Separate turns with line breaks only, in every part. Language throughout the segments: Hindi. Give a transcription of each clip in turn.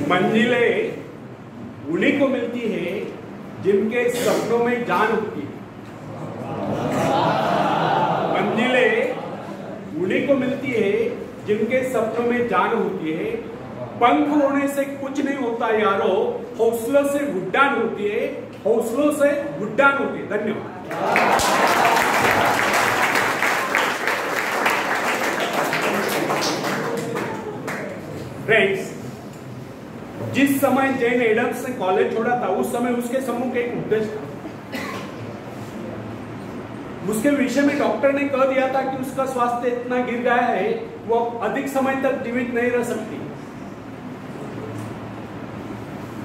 मंजिलें उन्हीं को मिलती है जिनके सपनों में जान होती है। मंजिलें उन्हीं को मिलती है जिनके सपनों में जान होती है। पंख होने से कुछ नहीं होता यारो, हौसलों से उड़ान होती है, हौसलों से उड़ान होती है। धन्यवाद। फ्रेंड्स, जिस समय जेन एडम्स ने कॉलेज छोड़ा था उस समय उसके समूह का एक उद्देश्य था। उसके विषय में डॉक्टर ने कह दिया था कि उसका स्वास्थ्य इतना गिर गया है वो अधिक समय तक जीवित नहीं रह सकती।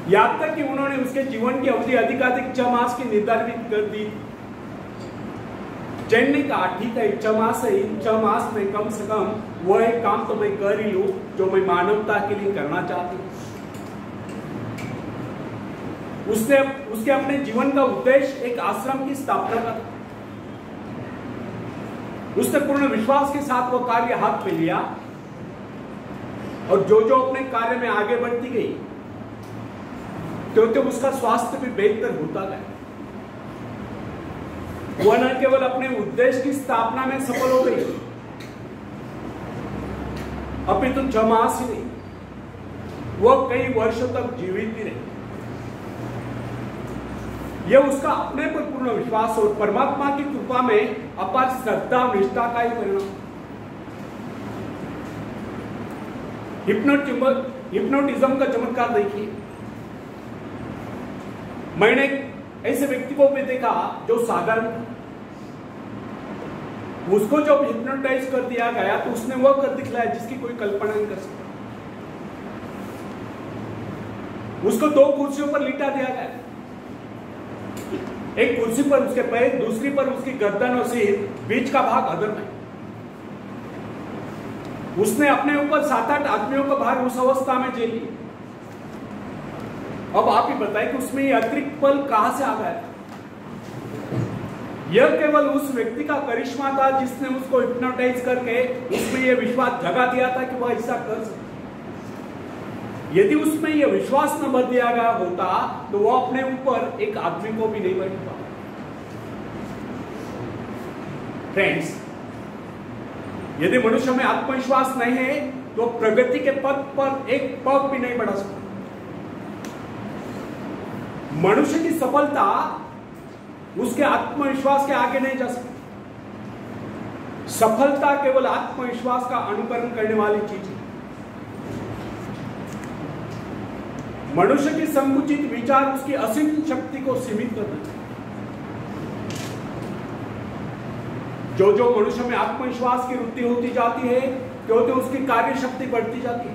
यहां तक कि उन्होंने उसके जीवन की अवधि अधिकाधिक 6 मास की निर्धारित कर दी। जैन ने कहा ठीक है 6 मास है, इन 6 मास में कम से कम वो एक काम तो मैं कर ही लूं जो मैं मानवता के लिए करना चाहती हूं। उसके अपने जीवन का उद्देश्य एक आश्रम की स्थापना का था। उसने पूर्ण विश्वास के साथ वो कार्य हाथ में लिया और जो जो अपने कार्य में आगे बढ़ती गई तो उसका स्वास्थ्य भी बेहतर होता गया। वह न केवल अपने उद्देश्य की स्थापना में सफल हो गई, अपितु 6 मास ही नहीं, वह कई वर्षों तक जीवित भी रही। यह उसका अपने पर पूर्ण विश्वास और परमात्मा की कृपा में अपार श्रद्धा और निष्ठा का ही परिणाम। हिप्नोटिज्म का चमत्कार देखिए। मैंने ऐसे व्यक्ति को भी देखा जो साधारण, उसको जब हिप्नोटाइज कर दिया गया तो उसने वह कर दिखलाया जिसकी कोई कल्पना नहीं कर सकता। उसको 2 कुर्सियों पर लिटा दिया गया, एक कुर्सी पर उसके पैर, दूसरी पर उसकी गर्दन और सिर, बीच का भाग अधर में। उसने अपने ऊपर 7-8 आदमियों का भार उस अवस्था में झेल लिया। अब आप ही बताएं कि उसमें ये अतिरिक्त बल कहां से आ गया? यह केवल उस व्यक्ति का करिश्मा था जिसने उसको हिप्नोटाइज करके उसमें यह विश्वास जगा दिया था कि वह ऐसा कर सकता। यदि उसमें यह विश्वास न भर दिया गया होता तो वह अपने ऊपर एक आदमी को भी नहीं बैठ पाता। फ्रेंड्स, यदि मनुष्य में आत्मविश्वास नहीं है तो प्रगति के पथ पर एक पग भी नहीं बढ़ा सकता। मनुष्य की सफलता उसके आत्मविश्वास के आगे नहीं जा सकती। सफलता केवल आत्मविश्वास का अनुकरण करने वाली चीज है। मनुष्य की संकुचित विचार उसकी असीम शक्ति को सीमित कर देते हैं। जो जो मनुष्य में आत्मविश्वास की वृद्धि होती जाती है क्योंकि उसकी कार्य शक्ति बढ़ती जाती है।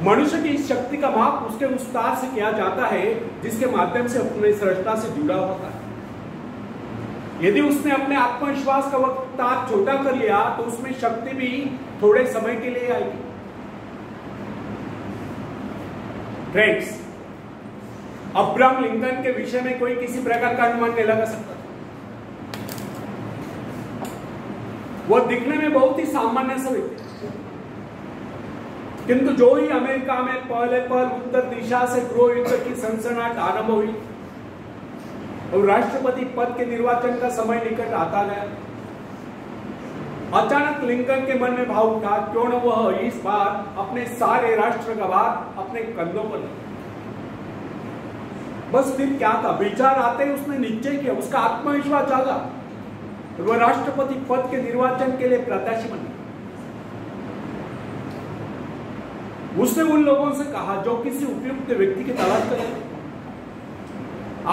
मनुष्य की इस शक्ति का माप उसके उस तार से किया जाता है जिसके माध्यम से अपने सृष्टा से जुड़ा होता है। यदि उसने अपने आत्मविश्वास का वक्त तार छोटा कर लिया तो उसमें शक्ति भी थोड़े समय के लिए आएगी। फ्रेंड्स, अब्राहम लिंकन के विषय में कोई किसी प्रकार का अनुमान नहीं लगा सकता। वह दिखने में बहुत ही सामान्य सा व्यक्ति, किंतु जो ही अमेरिका में पहले उत्तर दिशा से गृह युद्ध की सनसनाहट आरंभ हुई और राष्ट्रपति पद के निर्वाचन का समय निकट आता गया, अचानक लिंकन के मन में भाव उठा क्यों न वह इस बार अपने सारे राष्ट्र का भार अपने कंधों पर ले। बस फिर क्या था, विचार आते ही उसने निश्चय किया, उसका आत्मविश्वास जागा, वह राष्ट्रपति पद के निर्वाचन के लिए प्रत्याशी बन गया। उसने उन लोगों से कहा जो किसी उपयुक्त व्यक्ति की तलाश करें,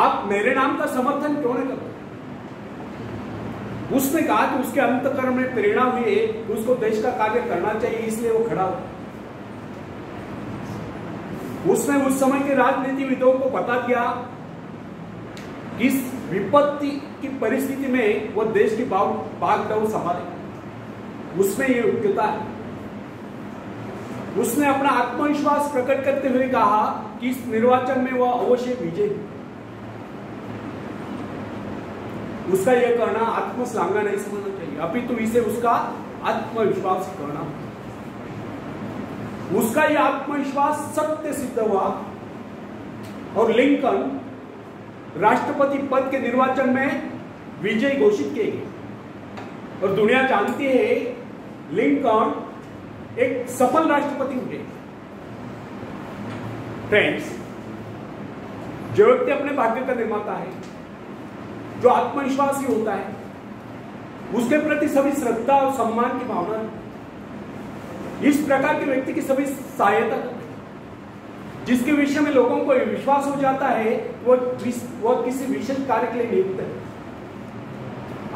आप मेरे नाम का समर्थन क्यों नहीं करते? उसने कहा कि उसके अंतःकरण में प्रेरणा हुई है कि उसको देश का कार्य करना चाहिए, इसलिए वो खड़ा हुआ। उसने उस समय के राजनीतिविदों को बता दिया कि इस विपत्ति की परिस्थिति में वह देश की भागदौड़ संभाले, उसमें ये योग्यता है। उसने अपना आत्मविश्वास प्रकट करते हुए कहा कि इस निर्वाचन में वह अवश्य विजयी। उसका यह कहना आत्मश्लाघा नहीं समझना चाहिए, अपितु इसे उसका आत्मविश्वास करना। उसका यह आत्मविश्वास सत्य सिद्ध हुआ और लिंकन राष्ट्रपति पद के निर्वाचन में विजयी घोषित किए गए। और दुनिया जानती है लिंकन एक सफल राष्ट्रपति हुए। फ्रेंड्स, जो व्यक्ति अपने भाग्य का निर्माता है, जो आत्मविश्वासी होता है, उसके प्रति सभी श्रद्धा और सम्मान की भावना है। इस प्रकार के व्यक्ति की सभी सहायता करते हैं। जिसके विषय में लोगों को विश्वास हो जाता है वह किसी विशेष कार्य के लिए नियुक्त है।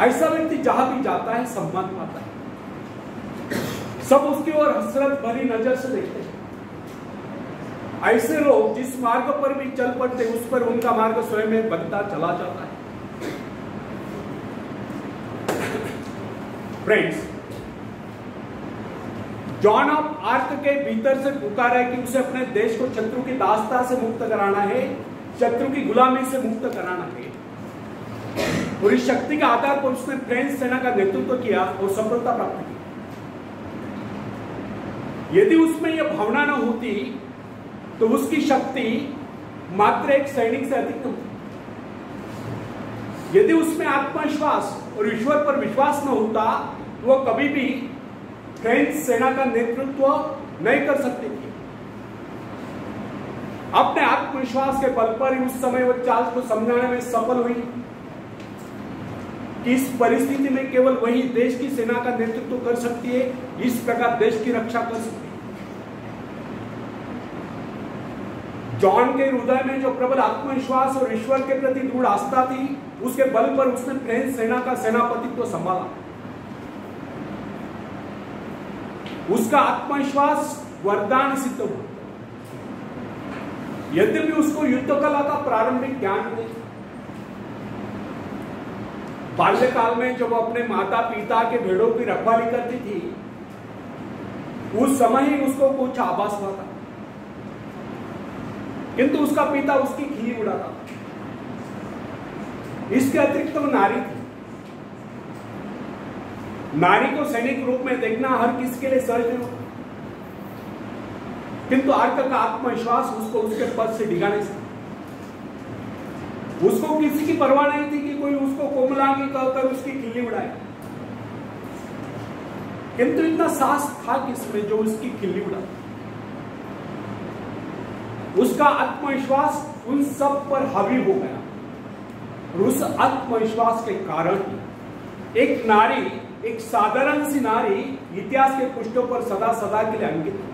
ऐसा व्यक्ति जहां भी जाता है सम्मान पाता है। सब उसकी ओर हसरत भरी नजर से देखते हैं। ऐसे लोग जिस मार्ग पर भी चल पड़ते उस पर उनका मार्ग स्वयं में बनता चला जाता है। फ्रेंड्स, जॉन ऑफ आर्क के भीतर से पुकार है कि उसे अपने देश को शत्रु की दास्ता से मुक्त कराना है, शत्रु की गुलामी से मुक्त कराना है। और इस शक्ति के आधार पर उसने फ्रेंच सेना का नेतृत्व किया और सफलता प्राप्त की। यदि उसमें यह भावना न होती तो उसकी शक्ति मात्र एक सैनिक से अधिक न होती। यदि उसमें आत्मविश्वास और ईश्वर पर विश्वास न होता तो वह कभी भी फ्रेंच सेना का नेतृत्व नहीं कर सकती थी। अपने आत्मविश्वास के बल पर उस समय वह चार्ल्स को समझाने में सफल हुई कि इस परिस्थिति में केवल वही देश की सेना का नेतृत्व कर सकती है, इस प्रकार देश की रक्षा कर सकती है। जॉन के हृदय में जो प्रबल आत्मविश्वास और ईश्वर के प्रति दृढ़ आस्था थी, उसके बल पर उसने फ्रेंच सेना का सेनापतित्व संभाला। उसका आत्मविश्वास वरदान सिद्ध हुआ। यद्यपि उसको युद्ध कला का प्रारंभिक ज्ञान नहीं। बाल्यकाल में जब अपने माता पिता के भेड़ों की रखवाली करती थी, उस समय ही उसको कुछ आभास हुआ था, किंतु उसका पिता उसकी खिल्ली उड़ाता था। इसके अतिरिक्त वो नारी थी। नारी को सैनिक रूप में देखना हर किसी के लिए सहज नहीं होता, किंतु आर्क का आत्मविश्वास उसको उसके पद से डिगा नहीं सकता। उसको किसी की परवाह नहीं थी कि कोई उसको कोमलांगी कहकर उसकी खिल्ली उड़ाए, किंतु इतना साहस था किसमें जो उसकी खिल्ली उड़ा। उसका आत्मविश्वास उन सब पर हावी हो गया और उस आत्मविश्वास के कारण एक नारी, एक साधारण सी नारी इतिहास के पृष्ठों पर सदा सदा के लिए अंकित